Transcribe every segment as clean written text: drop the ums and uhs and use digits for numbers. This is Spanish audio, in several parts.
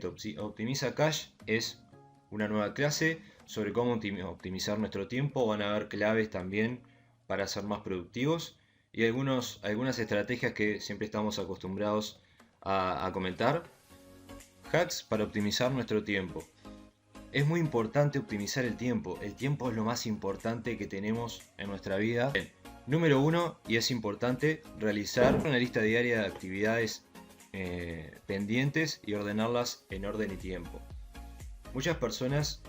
Optimiza Cash es una nueva clase sobre cómo optimizar nuestro tiempo. Van a haber claves también para ser más productivos y algunas estrategias que siempre estamos acostumbrados a comentar. Hacks para optimizar nuestro tiempo. Es muy importante optimizar el tiempo. El tiempo es lo más importante que tenemos en nuestra vida. Bien. Número uno, y es importante, realizar una lista diaria de actividades pendientes y ordenarlas en orden y tiempo. Muchas personas,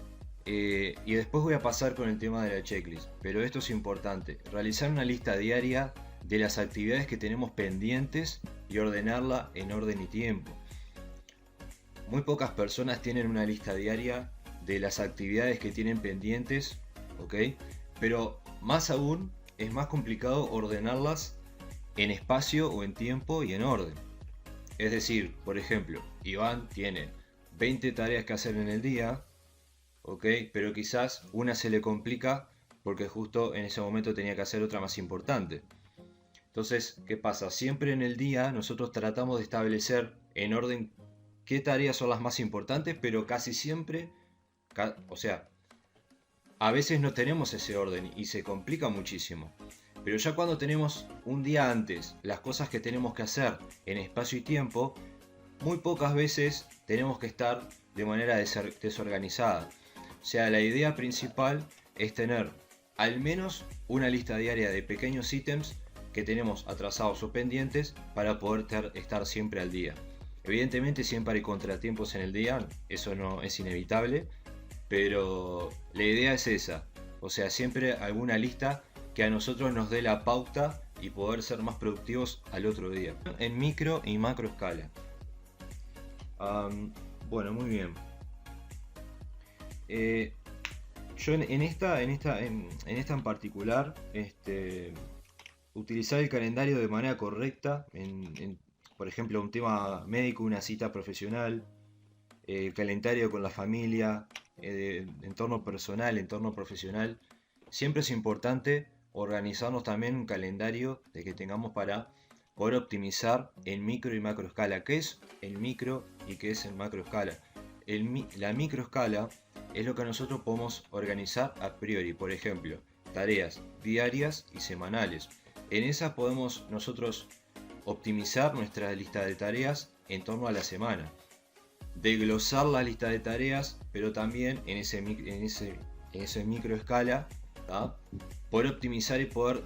y después voy a pasar con el tema de la checklist, pero esto es importante, realizar una lista diaria de las actividades que tenemos pendientes y ordenarla en orden y tiempo. Muy pocas personas tienen una lista diaria de las actividades que tienen pendientes, ¿ok? Pero más aún es más complicado ordenarlas en espacio o en tiempo y en orden. Es decir, por ejemplo, Iván tiene 20 tareas que hacer en el día, ¿ok? Pero quizás una se le complica porque justo en ese momento tenía que hacer otra más importante. Entonces, ¿qué pasa? Siempre en el día nosotros tratamos de establecer en orden qué tareas son las más importantes, pero casi siempre, o sea, a veces no tenemos ese orden y se complica muchísimo. Pero ya cuando tenemos un día antes las cosas que tenemos que hacer en espacio y tiempo, muy pocas veces tenemos que estar de manera desorganizada. O sea, la idea principal es tener al menos una lista diaria de pequeños ítems que tenemos atrasados o pendientes para poder estar siempre al día. Evidentemente siempre hay contratiempos en el día, eso no es inevitable, pero la idea es esa. O sea, siempre alguna lista que a nosotros nos dé la pauta y poder ser más productivos al otro día. En micro y macro escala. Bueno, muy bien. Yo en esta en particular, utilizar el calendario de manera correcta, por ejemplo, un tema médico, una cita profesional, el calendario con la familia, entorno personal, entorno profesional. Siempre es importante organizarnos también un calendario de que tengamos para poder optimizar en micro y macro escala. ¿Qué es el micro y qué es el macro escala? La micro escala es lo que nosotros podemos organizar a priori, por ejemplo, tareas diarias y semanales. En esas podemos nosotros optimizar nuestra lista de tareas en torno a la semana, desglosar la lista de tareas, pero también en ese micro escala, ¿tá? Poder optimizar y poder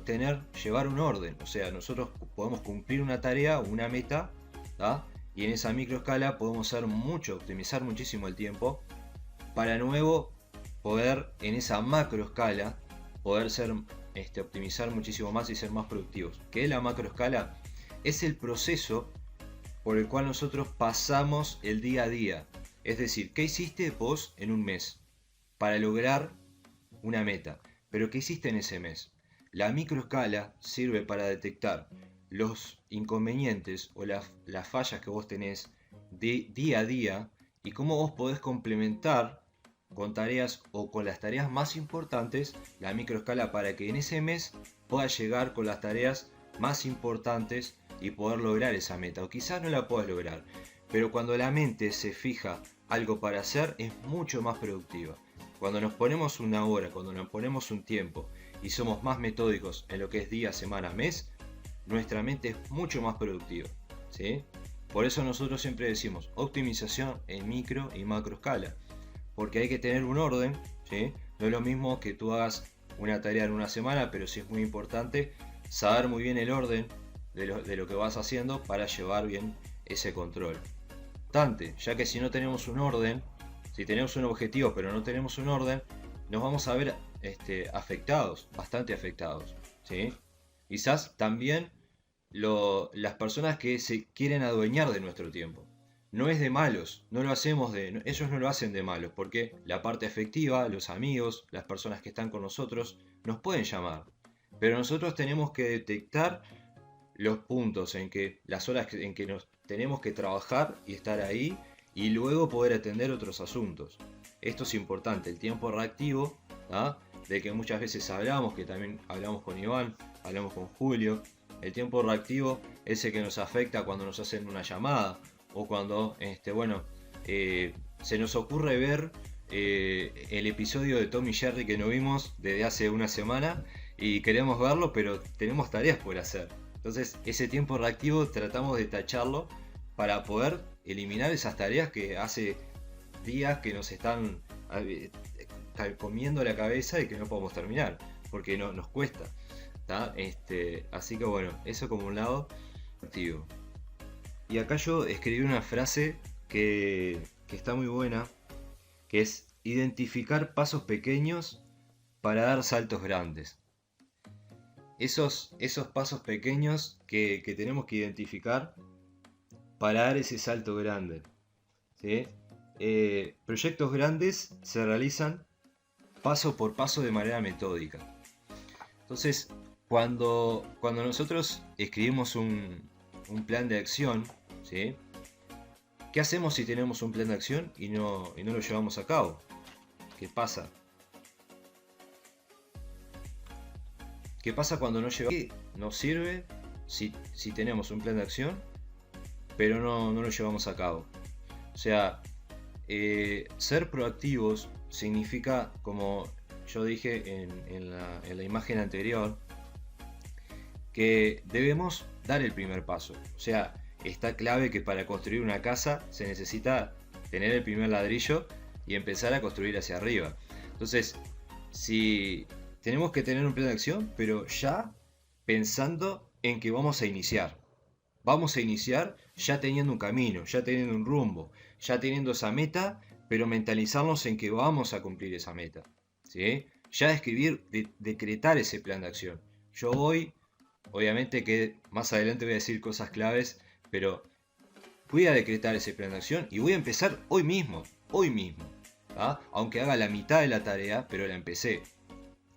llevar un orden. O sea, nosotros podemos cumplir una tarea o una meta, ¿tá? Y en esa micro escala podemos optimizar muchísimo el tiempo para luego poder en esa macro escala poder optimizar muchísimo más y ser más productivos. ¿Qué es la macro escala? Es el proceso por el cual nosotros pasamos el día a día. Es decir, ¿qué hiciste vos en un mes para lograr una meta? Pero ¿qué hiciste en ese mes? La microescala sirve para detectar los inconvenientes o las fallas que vos tenés de día a día y cómo vos podés complementar con tareas o con las tareas más importantes la microescala para que en ese mes puedas llegar con las tareas más importantes y poder lograr esa meta. O quizás no la puedas lograr, pero cuando la mente se fija algo para hacer es mucho más productiva. Cuando nos ponemos una hora, cuando nos ponemos un tiempo y somos más metódicos en lo que es día, semana, mes, nuestra mente es mucho más productiva, ¿sí? Por eso nosotros siempre decimos optimización en micro y macro escala, porque hay que tener un orden, ¿sí? No es lo mismo que tú hagas una tarea en una semana, pero sí es muy importante saber muy bien el orden de lo que vas haciendo para llevar bien ese control. Importante, ya que si no tenemos un orden, si tenemos un objetivo pero no tenemos un orden, nos vamos a ver afectados, bastante afectados, ¿sí? Quizás también las personas que se quieren adueñar de nuestro tiempo. No es de malos, no lo hacemos ellos no lo hacen de malos, porque la parte afectiva, los amigos, las personas que están con nosotros, nos pueden llamar. Pero nosotros tenemos que detectar los puntos las horas en que nos tenemos que trabajar y estar ahí y luego poder atender otros asuntos. Esto es importante, el tiempo reactivo, ¿ah? De que muchas veces hablamos, que también hablamos con Iván, hablamos con Julio. El tiempo reactivo es el que nos afecta cuando nos hacen una llamada o cuando, bueno, se nos ocurre ver el episodio de Tom y Jerry que no vimos desde hace una semana y queremos verlo, pero tenemos tareas por hacer. Entonces ese tiempo reactivo tratamos de tacharlo para poder eliminar esas tareas que hace días que nos están comiendo la cabeza y que no podemos terminar, porque no, nos cuesta. Así que bueno, eso como un lado activo. Y acá yo escribí una frase que está muy buena, que es identificar pasos pequeños para dar saltos grandes. Esos pasos pequeños que tenemos que identificar para dar ese salto grande, ¿sí? Proyectos grandes se realizan paso por paso de manera metódica. Entonces, cuando nosotros escribimos un plan de acción, ¿sí? ¿Qué hacemos si tenemos un plan de acción y no lo llevamos a cabo? ¿Qué pasa? ¿Qué pasa cuando no llevamos? ¿Qué nos sirve si tenemos un plan de acción pero no lo llevamos a cabo? O sea, ser proactivos significa, como yo dije en la imagen anterior, que debemos dar el primer paso. O sea, está clave que para construir una casa se necesita tener el primer ladrillo y empezar a construir hacia arriba. Entonces, si tenemos que tener un plan de acción, pero ya pensando en que vamos a iniciar. Vamos a iniciar ya teniendo un camino, ya teniendo un rumbo, ya teniendo esa meta, pero mentalizarnos en que vamos a cumplir esa meta, ¿sí? Ya escribir, decretar ese plan de acción. Yo voy, obviamente que más adelante voy a decir cosas claves, pero voy a decretar ese plan de acción y voy a empezar hoy mismo, aunque haga la mitad de la tarea, pero la empecé.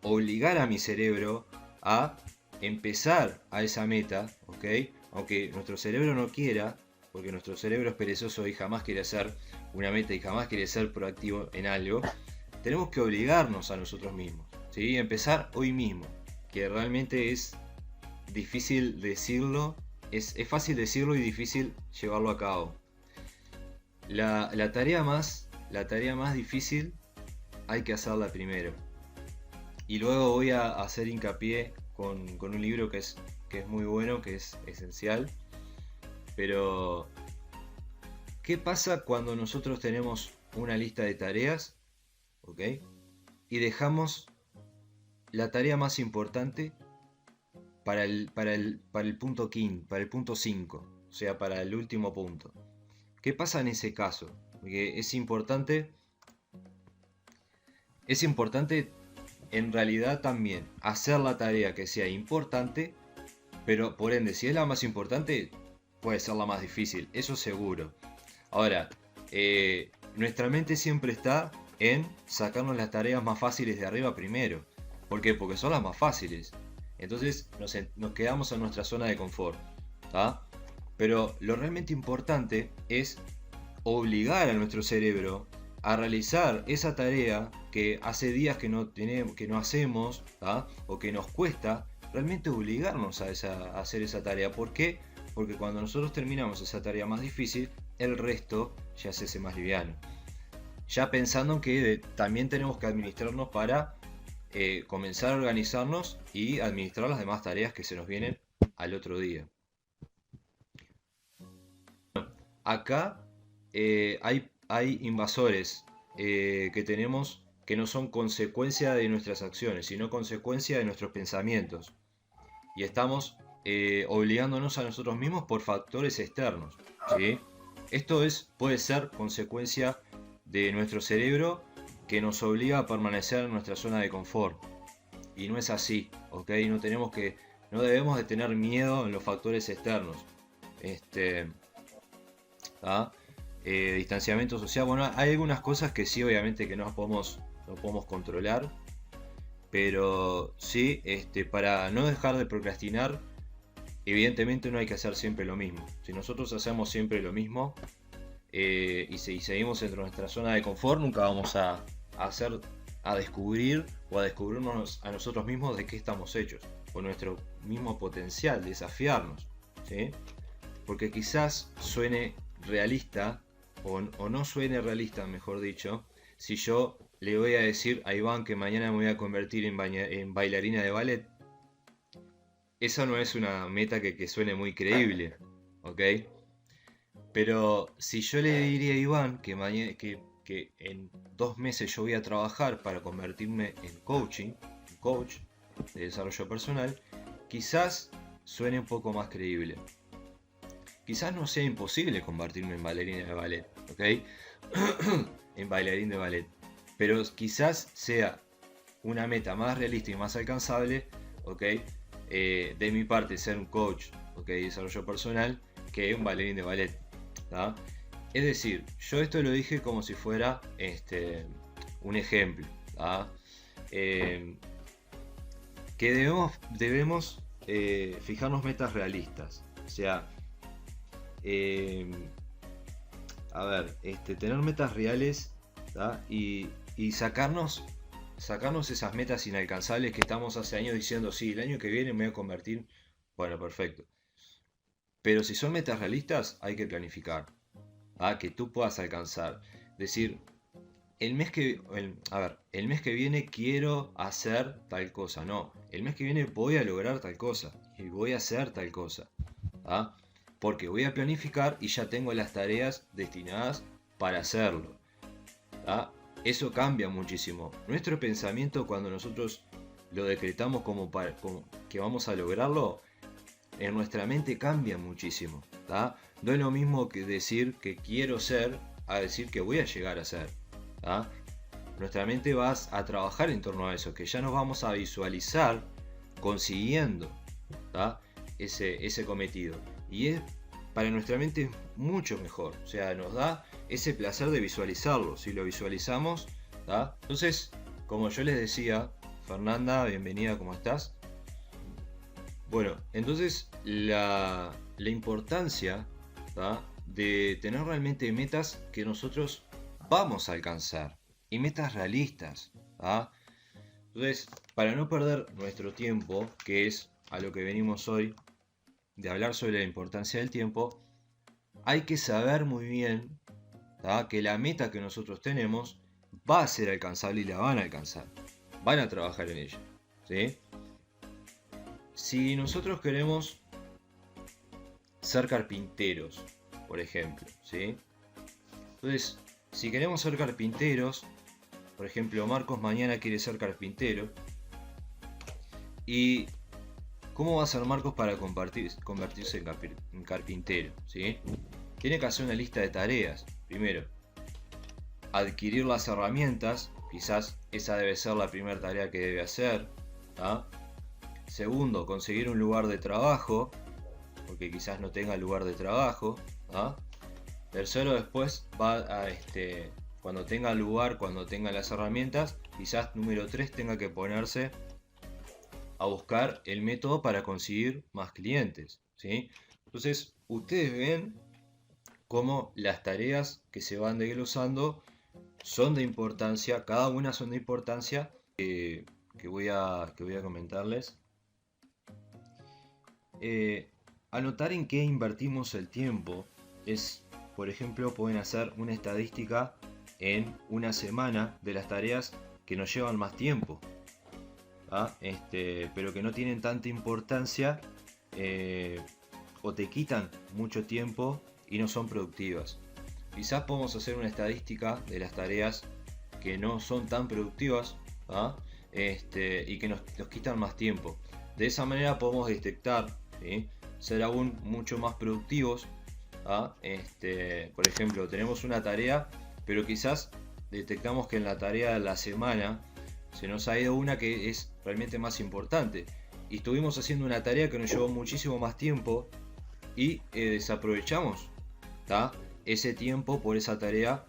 Obligar a mi cerebro a empezar a esa meta, ¿ok? Aunque nuestro cerebro no quiera, porque nuestro cerebro es perezoso y jamás quiere hacer una meta y jamás quiere ser proactivo en algo, tenemos que obligarnos a nosotros mismos, ¿sí? Empezar hoy mismo, que realmente es difícil decirlo, es fácil decirlo y difícil llevarlo a cabo. La tarea más difícil hay que hacerla primero. Y luego voy a hacer hincapié con un libro que es muy bueno, que es esencial. Pero, ¿qué pasa cuando nosotros tenemos una lista de tareas? ¿Ok? Y dejamos la tarea más importante para el punto 5, para el punto 5, o sea, para el último punto. ¿Qué pasa en ese caso? Porque es importante en realidad también hacer la tarea que sea importante, pero por ende, si es la más importante, puede ser la más difícil, eso seguro. Ahora, nuestra mente siempre está en sacarnos las tareas más fáciles de arriba primero. ¿Por qué? Porque son las más fáciles. Entonces nos quedamos en nuestra zona de confort, ¿tá? Pero lo realmente importante es obligar a nuestro cerebro a realizar esa tarea que hace días que no hacemos, ¿tá? O que nos cuesta, realmente obligarnos a hacer esa tarea. ¿Por qué? Porque cuando nosotros terminamos esa tarea más difícil, el resto ya se hace más liviano. Ya pensando en que también tenemos que administrarnos para comenzar a organizarnos y administrar las demás tareas que se nos vienen al otro día. Acá hay invasores que tenemos que no son consecuencia de nuestras acciones, sino consecuencia de nuestros pensamientos. Y estamos obligándonos a nosotros mismos por factores externos, ¿sí? Esto puede ser consecuencia de nuestro cerebro que nos obliga a permanecer en nuestra zona de confort. Y no es así, ¿ok? No debemos de tener miedo en los factores externos. Distanciamiento social. Bueno, hay algunas cosas que sí, obviamente, que no podemos controlar. Pero sí, para no dejar de procrastinar, evidentemente no hay que hacer siempre lo mismo. Si nosotros hacemos siempre lo mismo y seguimos dentro de nuestra zona de confort, nunca vamos a descubrir o a descubrirnos a nosotros mismos de qué estamos hechos, o nuestro mismo potencial, desafiarnos, ¿sí? Porque quizás suene realista o no suene realista, mejor dicho, si yo le voy a decir a Iván que mañana me voy a convertir en bailarina de ballet. Esa no es una meta que suene muy creíble, ¿ok? Pero si yo le diría a Iván que en 2 meses yo voy a trabajar para convertirme en coach de desarrollo personal, quizás suene un poco más creíble. Quizás no sea imposible convertirme en bailarina de ballet, ¿ok? En bailarín de ballet. Pero quizás sea una meta más realista y más alcanzable, ¿ok? De mi parte ser un coach, ¿ok? De desarrollo personal, que un bailarín de ballet, ¿tá? Es decir, yo esto lo dije como si fuera un ejemplo, ¿tá? Que debemos fijarnos metas realistas. O sea, eh, a ver, tener metas reales, ¿tá? Y sacarnos esas metas inalcanzables que estamos hace años diciendo, sí, el año que viene me voy a convertir. Bueno, perfecto. Pero si son metas realistas, hay que planificar. Que tú puedas alcanzar. Decir, el mes que viene quiero hacer tal cosa. No, el mes que viene voy a lograr tal cosa. Y voy a hacer tal cosa. ¿Ah? Porque voy a planificar y ya tengo las tareas destinadas para hacerlo. ¿Ah? Eso cambia muchísimo. Nuestro pensamiento cuando nosotros lo decretamos como que vamos a lograrlo, en nuestra mente cambia muchísimo. ¿Tá? No es lo mismo que decir que quiero ser a decir que voy a llegar a ser. ¿Tá? Nuestra mente va a trabajar en torno a eso, que ya nos vamos a visualizar consiguiendo, ¿tá? ese cometido. Y para nuestra mente es mucho mejor. O sea, nos da ese placer de visualizarlo. Si lo visualizamos, ¿tá? Entonces, como yo les decía, Fernanda, bienvenida, ¿cómo estás? Bueno, entonces la importancia, ¿tá? De tener realmente metas que nosotros vamos a alcanzar y metas realistas, ¿tá? Entonces, para no perder nuestro tiempo, que es a lo que venimos hoy, de hablar sobre la importancia del tiempo, hay que saber muy bien, ¿tá? Que la meta que nosotros tenemos va a ser alcanzable y la van a alcanzar. Van a trabajar en ella, ¿sí? Si nosotros queremos ser carpinteros, por ejemplo, ¿sí? Entonces, si queremos ser carpinteros, por ejemplo, Marcos mañana quiere ser carpintero. ¿Y cómo va a ser Marcos para convertirse en carpintero? ¿Sí? Tiene que hacer una lista de tareas. Primero, adquirir las herramientas. Quizás esa debe ser la primera tarea que debe hacer. ¿Ah? Segundo, conseguir un lugar de trabajo, porque quizás no tenga lugar de trabajo. ¿Ah? Tercero, después va a cuando tenga lugar, cuando tenga las herramientas, quizás número 3 tenga que ponerse a buscar el método para conseguir más clientes, ¿sí? Entonces, ustedes ven cómo las tareas que se van desglosando son de importancia, cada una son de importancia, que voy a comentarles. Anotar en qué invertimos el tiempo es, por ejemplo, pueden hacer una estadística en una semana de las tareas que nos llevan más tiempo, pero que no tienen tanta importancia, o te quitan mucho tiempo y no son productivas. Quizás podemos hacer una estadística de las tareas que no son tan productivas, y que nos quitan más tiempo. De esa manera podemos detectar, ¿sí? Ser aún mucho más productivos. Por ejemplo, tenemos una tarea, pero quizás detectamos que en la tarea de la semana se nos ha ido una que es realmente más importante. Y estuvimos haciendo una tarea que nos llevó muchísimo más tiempo y desaprovechamos, ¿tá? Ese tiempo por esa tarea,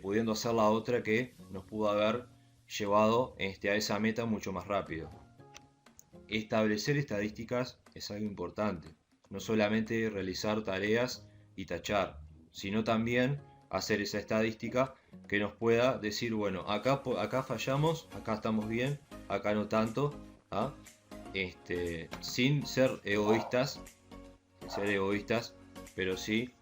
pudiendo hacer la otra que nos pudo haber llevado a esa meta mucho más rápido. Establecer estadísticas es algo importante. No solamente realizar tareas y tachar, sino también hacer esa estadística que nos pueda decir, bueno, acá fallamos, acá estamos bien, acá no tanto, sin ser egoístas, pero sí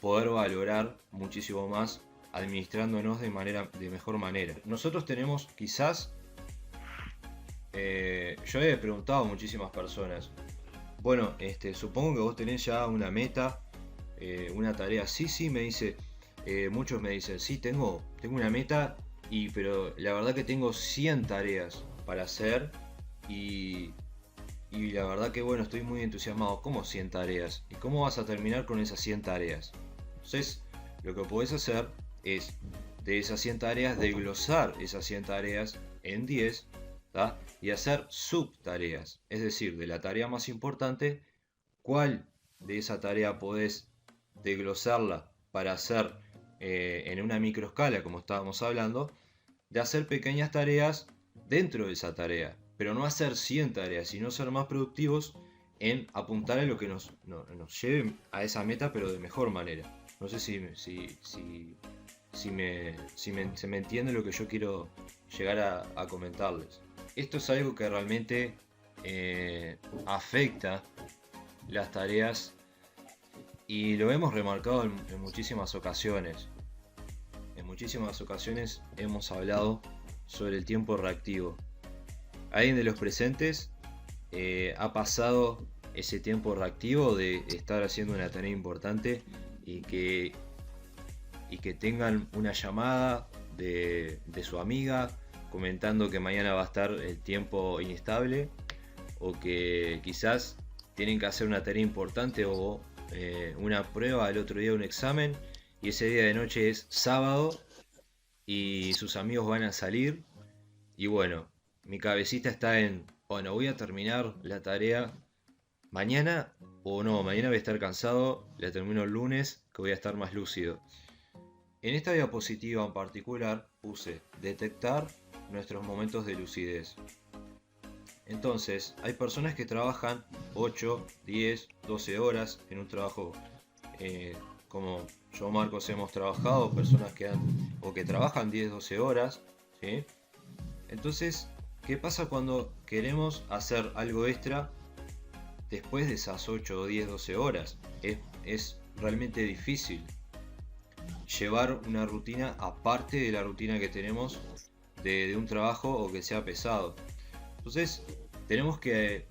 poder valorar muchísimo más administrándonos de mejor manera. Nosotros tenemos quizás, yo he preguntado a muchísimas personas, bueno, supongo que vos tenés ya una meta, una tarea. Sí, sí, me dice, muchos me dicen, sí, tengo una meta, pero la verdad que tengo 100 tareas para hacer y, y la verdad que bueno, estoy muy entusiasmado. ¿Cómo 100 tareas? ¿Y cómo vas a terminar con esas 100 tareas? Entonces, lo que podés hacer es, de esas 100 tareas, desglosar esas 100 tareas en 10, ¿tá? Y hacer subtareas. Es decir, de la tarea más importante, ¿cuál de esa tarea podés desglosarla para hacer en una microescala, como estábamos hablando, de hacer pequeñas tareas dentro de esa tarea, pero no hacer 100 tareas, sino ser más productivos en apuntar a lo que nos lleve a esa meta, pero de mejor manera. No sé se me entiende lo que yo quiero llegar a comentarles. Esto es algo que realmente afecta las tareas y lo hemos remarcado en muchísimas ocasiones. En muchísimas ocasiones hemos hablado sobre el tiempo reactivo. ¿Alguien de los presentes ha pasado ese tiempo reactivo de estar haciendo una tarea importante y que tengan una llamada de su amiga comentando que mañana va a estar el tiempo inestable, o que quizás tienen que hacer una tarea importante o una prueba al otro día, un examen, y ese día de noche es sábado y sus amigos van a salir y bueno, mi cabecita está en, bueno, voy a terminar la tarea mañana o no, mañana voy a estar cansado, la termino el lunes que voy a estar más lúcido. En esta diapositiva en particular puse detectar nuestros momentos de lucidez. Entonces, hay personas que trabajan 8, 10, 12 horas en un trabajo, como yo, Marcos, hemos trabajado, personas que trabajan 10, 12 horas, ¿sí? Entonces, ¿qué pasa cuando queremos hacer algo extra después de esas 8, 10, 12 horas? Es realmente difícil llevar una rutina aparte de la rutina que tenemos de un trabajo o que sea pesado. Entonces tenemos que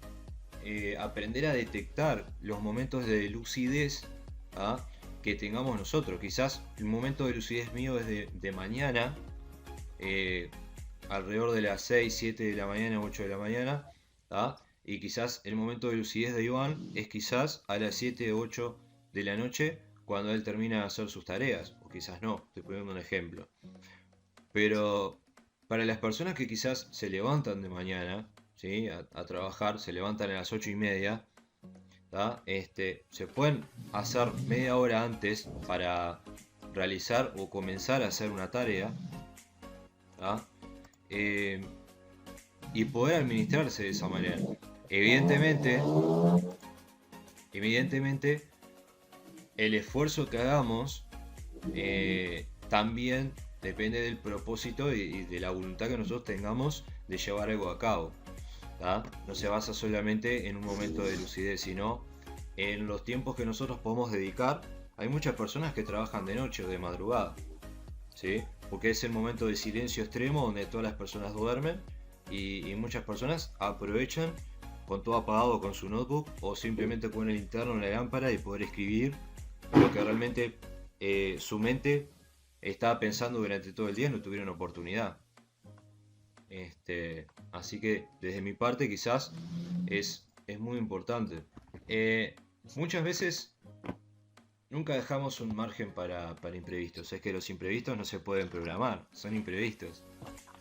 aprender a detectar los momentos de lucidez, ¿ah?, que tengamos nosotros. Quizás el momento de lucidez mío es de mañana, alrededor de las 6, 7 de la mañana, 8 de la mañana, ¿ah? Y quizás el momento de lucidez de Iván es quizás a las 7 o 8 de la noche, cuando él termina de hacer sus tareas, o quizás no, estoy poniendo un ejemplo. Pero para las personas que quizás se levantan de mañana, ¿sí?, a trabajar, se levantan a las 8:30, ¿tá? Se pueden hacer media hora antes para realizar o comenzar a hacer una tarea, ¿tá? Y poder administrarse de esa manera. Evidentemente, el esfuerzo que hagamos también depende del propósito y de la voluntad que nosotros tengamos de llevar algo a cabo, ¿tá? No se basa solamente en un momento de lucidez, sino en los tiempos que nosotros podemos dedicar. Hay muchas personas que trabajan de noche o de madrugada, ¿sí? Porque es el momento de silencio extremo donde todas las personas duermen y muchas personas aprovechan con todo apagado con su notebook o simplemente con el linterna en la lámpara y poder escribir lo que realmente su mente estaba pensando durante todo el día, no tuvieron oportunidad. Así que desde mi parte quizás es muy importante. Muchas veces nunca dejamos un margen para imprevistos. Es que los imprevistos no se pueden programar, son imprevistos,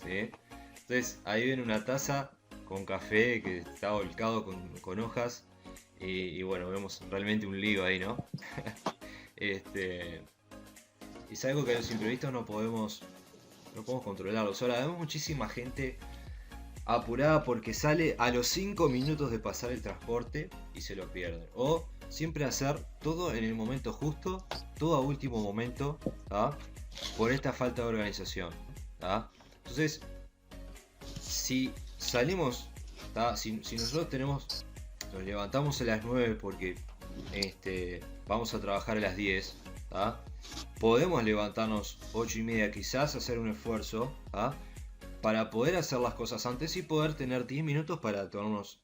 ¿sí? Entonces ahí viene una taza con café que está volcado con hojas y bueno, vemos realmente un lío ahí, ¿no? Es algo que los imprevistos no podemos controlarlos. Ahora, vemos muchísima gente apurada porque sale a los 5 minutos de pasar el transporte y se lo pierden. O siempre hacer todo en el momento justo, todo a último momento, ¿tá?, por esta falta de organización, ¿tá? Entonces, si salimos, ¿tá?, si nosotros nos levantamos a las 9 porque vamos a trabajar a las 10, ¿ah? Podemos levantarnos 8:30, quizás hacer un esfuerzo, ¿ah? Para poder hacer las cosas antes y poder tener 10 minutos para tomarnos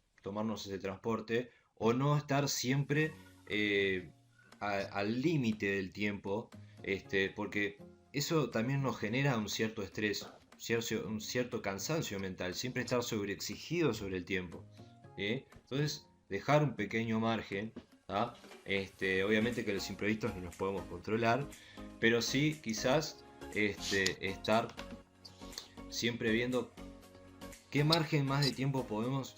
ese transporte o no estar siempre al límite del tiempo, porque eso también nos genera un cierto estrés, un cierto cansancio mental, siempre estar sobreexigido sobre el tiempo. ¿Sí? Entonces, dejar un pequeño margen, ¿ah? Obviamente que los imprevistos no los podemos controlar, pero sí quizás estar siempre viendo qué margen más de tiempo podemos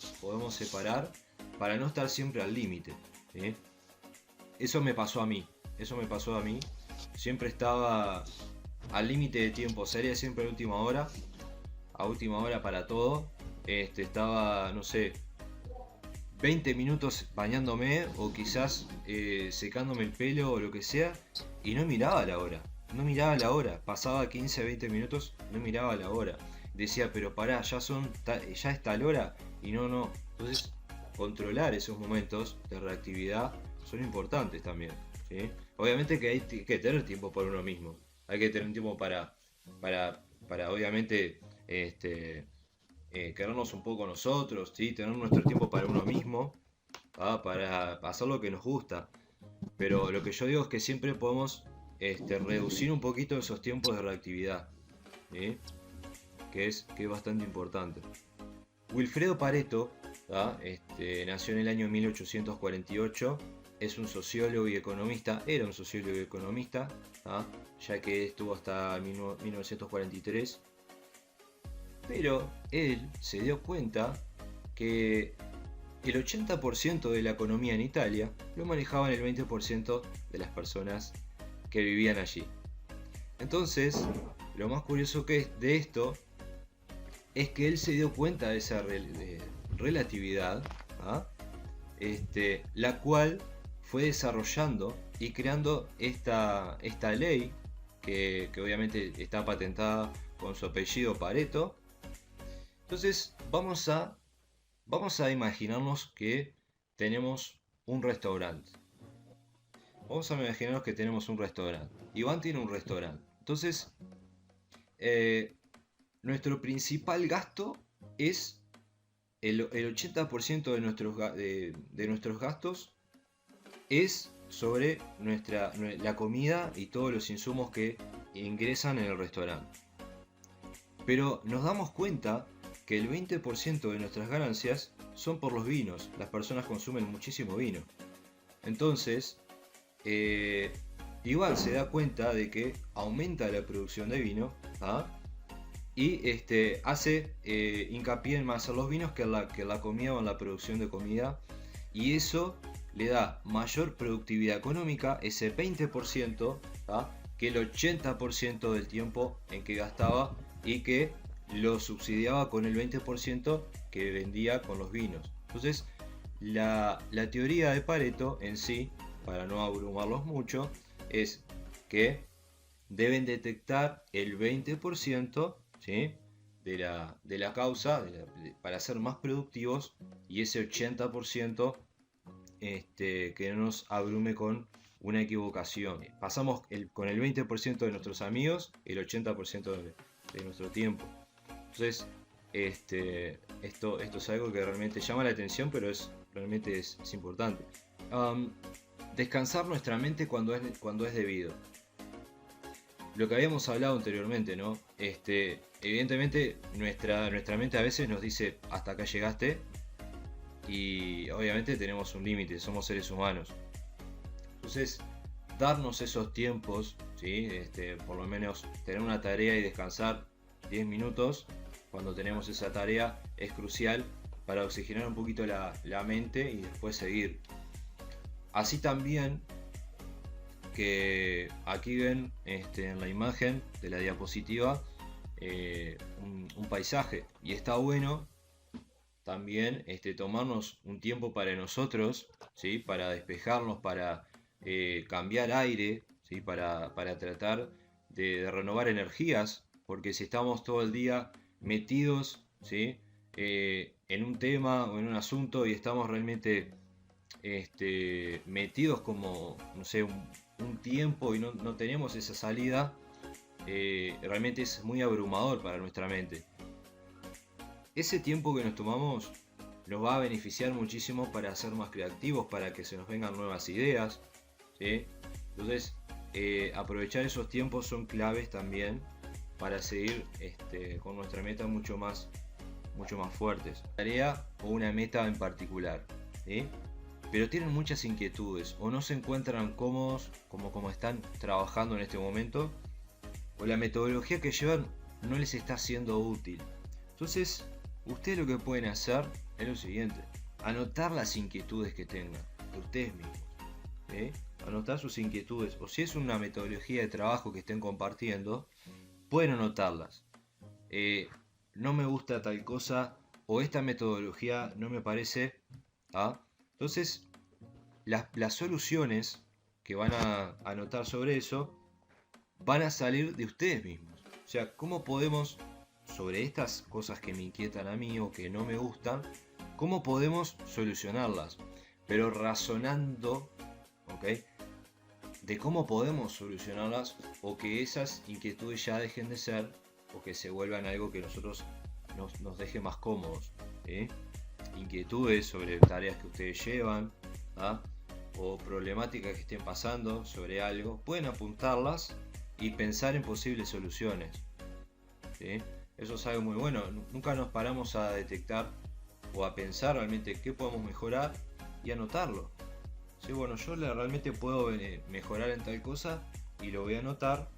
separar para no estar siempre al límite. ¿Sí? Eso me pasó a mí. Eso me pasó a mí. Siempre estaba al límite de tiempo. Salía siempre a última hora para todo. Estaba, no sé, 20 minutos bañándome o quizás secándome el pelo o lo que sea y no miraba la hora. No miraba la hora. Pasaba 15, 20 minutos, no miraba la hora. Decía, pero pará, ya es tal hora y no. Entonces, controlar esos momentos de reactividad son importantes también. ¿Sí? Obviamente que hay que tener tiempo para uno mismo. Hay que tener tiempo para obviamente, querernos un poco nosotros, ¿sí? Tener nuestro tiempo para uno mismo, ¿ah? Para hacer lo que nos gusta. Pero lo que yo digo es que siempre podemos reducir un poquito esos tiempos de reactividad, ¿sí? Que es bastante importante. Wilfredo Pareto, ¿ah? Nació en el año 1848, es un sociólogo y economista, era un sociólogo y economista, ¿ah? Ya que estuvo hasta 1943, pero él se dio cuenta que el 80% de la economía en Italia lo manejaban el 20% de las personas que vivían allí. Entonces, lo más curioso que es de esto es que él se dio cuenta de esa relatividad, ¿ah? La cual fue desarrollando y creando esta ley que obviamente está patentada con su apellido Pareto. Entonces vamos a imaginarnos que tenemos un restaurante. Vamos a imaginarnos que tenemos un restaurante. Iván tiene un restaurante. Entonces, eh, nuestro principal gasto es el 80% de nuestros gastos es sobre la comida y todos los insumos que ingresan en el restaurante. Pero nos damos cuenta que el 20% de nuestras ganancias son por los vinos. Las personas consumen muchísimo vino. Entonces, igual se da cuenta de que aumenta la producción de vino, ¿ah? Y hace hincapié en más en los vinos que en la comida o en la producción de comida. Y eso le da mayor productividad económica, ese 20%, ¿ah? Que el 80% del tiempo en que gastaba y que lo subsidiaba con el 20% que vendía con los vinos. Entonces, la teoría de Pareto en sí, para no abrumarlos mucho, es que deben detectar el 20%, ¿sí? de la causa para ser más productivos y ese 80% que no nos abrume con una equivocación. Pasamos con el 20% de nuestros amigos el 80% de nuestro tiempo. Entonces, esto es algo que realmente llama la atención, pero realmente es importante. Descansar nuestra mente cuando es debido. Lo que habíamos hablado anteriormente, ¿no? Evidentemente nuestra mente a veces nos dice hasta acá llegaste y obviamente tenemos un límite, somos seres humanos. Entonces, darnos esos tiempos, ¿sí? Por lo menos tener una tarea y descansar 10 minutos cuando tenemos esa tarea es crucial para oxigenar un poquito la mente y después seguir. Así también que aquí ven en la imagen de la diapositiva un paisaje y está bueno también tomarnos un tiempo para nosotros, ¿sí? Para despejarnos, para cambiar aire, ¿sí? Para tratar de renovar energías, porque si estamos todo el día metidos, ¿sí? En un tema o en un asunto y estamos realmente metidos como, no sé, un tiempo y no tenemos esa salida, realmente es muy abrumador para nuestra mente. Ese tiempo que nos tomamos nos va a beneficiar muchísimo para ser más creativos, para que se nos vengan nuevas ideas, ¿sí? Entonces, aprovechar esos tiempos son claves también para seguir con nuestra meta mucho más fuertes. Tarea o una meta en particular, ¿sí? Pero tienen muchas inquietudes o no se encuentran cómodos como están trabajando en este momento, o la metodología que llevan no les está siendo útil. Entonces, ustedes lo que pueden hacer es lo siguiente: anotar las inquietudes que tengan de ustedes mismos, ¿sí? Anotar sus inquietudes, o si es una metodología de trabajo que estén compartiendo, pueden anotarlas. No me gusta tal cosa, o esta metodología no me parece. Entonces, las soluciones que van a anotar sobre eso van a salir de ustedes mismos. O sea, ¿cómo podemos, sobre estas cosas que me inquietan a mí o que no me gustan, cómo podemos solucionarlas? Pero razonando, ¿ok?, de cómo podemos solucionarlas, o que esas inquietudes ya dejen de ser, o que se vuelvan algo que nosotros nos deje más cómodos, ¿sí? Inquietudes sobre tareas que ustedes llevan, o problemáticas que estén pasando sobre algo, pueden apuntarlas y pensar en posibles soluciones, ¿sí? Eso es algo muy bueno. Nunca nos paramos a detectar o a pensar realmente qué podemos mejorar y anotarlo. Sí, bueno, yo realmente puedo mejorar en tal cosa y lo voy a anotar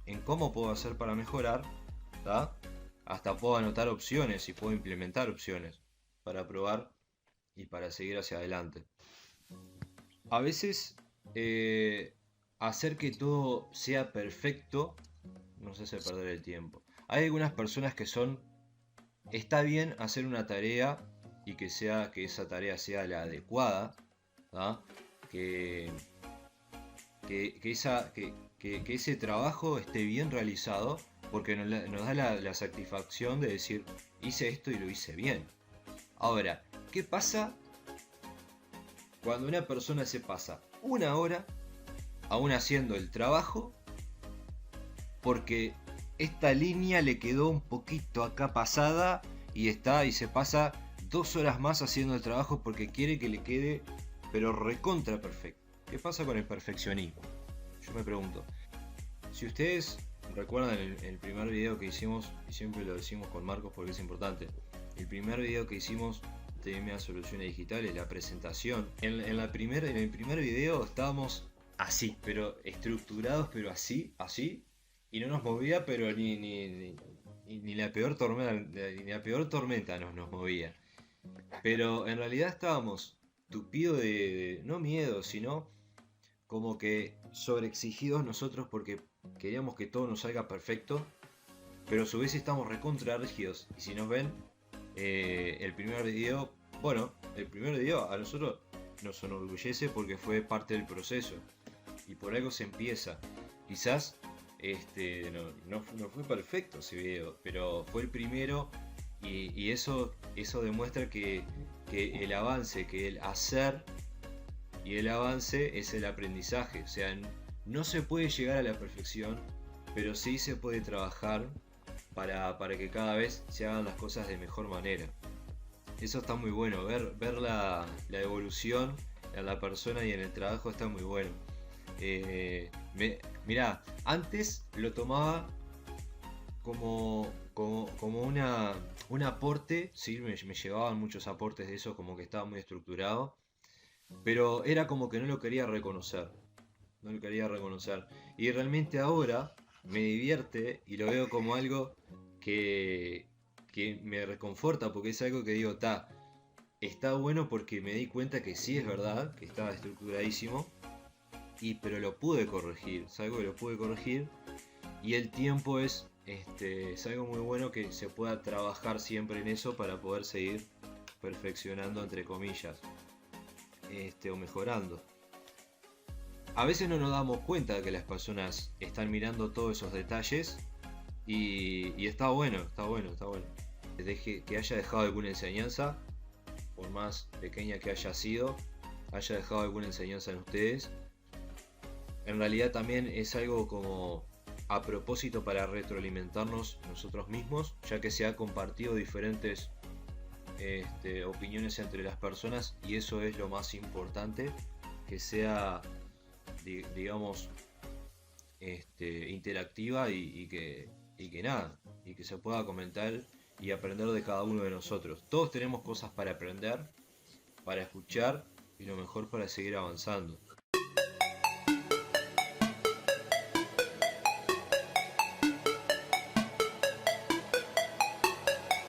en cómo puedo hacer para mejorar, ¿tá? Hasta puedo anotar opciones y puedo implementar opciones para probar y para seguir hacia adelante. A veces hacer que todo sea perfecto nos hace perder el tiempo. Hay algunas personas que está bien hacer una tarea y que esa tarea sea la adecuada, ¿tá? Que ese trabajo esté bien realizado, porque nos da la satisfacción de decir: hice esto y lo hice bien. Ahora, ¿qué pasa cuando una persona se pasa una hora aún haciendo el trabajo porque esta línea le quedó un poquito acá pasada y se pasa 2 horas más haciendo el trabajo porque quiere que le quede pero recontra perfecto? ¿Qué pasa con el perfeccionismo? Yo me pregunto. Si ustedes recuerdan el primer video que hicimos, y siempre lo decimos con Marcos porque es importante, el primer video que hicimos de MA Soluciones Digitales, la presentación, en el primer video estábamos así, pero estructurados, pero así, y no nos movía, pero ni la peor tormenta nos movía. Pero en realidad estábamos tupidos de no miedo, sino como que sobreexigidos nosotros porque queríamos que todo nos salga perfecto, pero a su vez estamos recontra rígidos. Y si nos ven, el primer video a nosotros nos enorgullece porque fue parte del proceso y por algo se empieza. Quizás no fue perfecto ese video, pero fue el primero, y eso demuestra que el avance, que el hacer y el avance es el aprendizaje. O sea, no se puede llegar a la perfección, pero sí se puede trabajar para que cada vez se hagan las cosas de mejor manera. Eso está muy bueno, ver la evolución en la persona y en el trabajo está muy bueno. Mirá, antes lo tomaba como un aporte, ¿sí? Me llegaban muchos aportes de eso, como que estaba muy estructurado, pero era como que no lo quería reconocer. Y realmente ahora me divierte y lo veo como algo que me reconforta, porque es algo que digo, está bueno, porque me di cuenta que sí es verdad, que estaba estructuradísimo, pero lo pude corregir, es algo que lo pude corregir, y el tiempo es algo muy bueno, que se pueda trabajar siempre en eso para poder seguir perfeccionando, entre comillas, o mejorando. A veces no nos damos cuenta de que las personas están mirando todos esos detalles, y está bueno. Que haya dejado alguna enseñanza, por más pequeña que haya sido, haya dejado alguna enseñanza en ustedes. en realidad también es algo como a propósito para retroalimentarnos nosotros mismos, ya que se ha compartido diferentes opiniones entre las personas y eso es lo más importante, que sea, digamos, interactiva y que nada, y que se pueda comentar y aprender de cada uno de nosotros. Todos tenemos cosas para aprender, para escuchar y lo mejor para seguir avanzando.